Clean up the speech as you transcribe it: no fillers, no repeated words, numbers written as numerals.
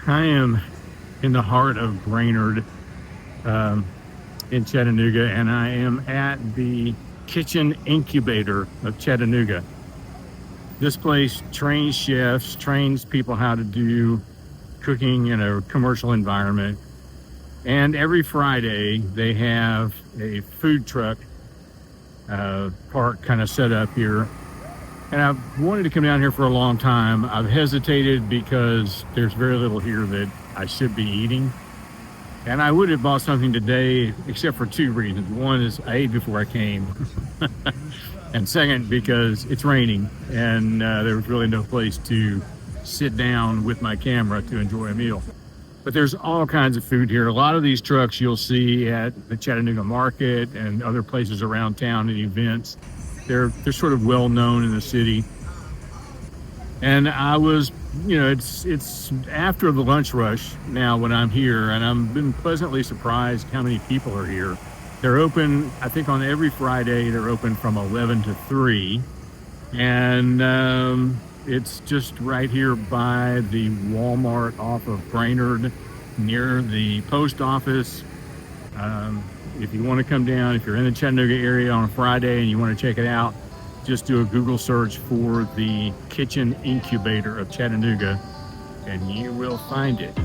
I am in the heart of Brainerd, um, in Chattanooga, and I am at the Kitchen Incubator of Chattanooga. This place trains chefs, trains people how to do cooking in a commercial environment. And every Friday, they have a food truck park kind of set up here. And I've wanted to come down here for a long time. I've hesitated because there's very little here that I should be eating. And I would have bought something today, except for two reasons. One is I ate before I came. And second, because it's raining and there was really no place to sit down with my camera to enjoy a meal. But there's all kinds of food here. A lot of these trucks you'll see at the Chattanooga Market and other places around town at events. They're sort of well known in the city. And I was, it's after the lunch rush now when I'm here, and I've been pleasantly surprised how many people are here. They're open, I think on every Friday, they're open from 11 to 3. And it's just right here by the Walmart off of Brainerd, near the post office. If you want to come down, if you're in the Chattanooga area on a Friday and you want to check it out, just do a Google search for the Kitchen Incubator of Chattanooga and you will find it.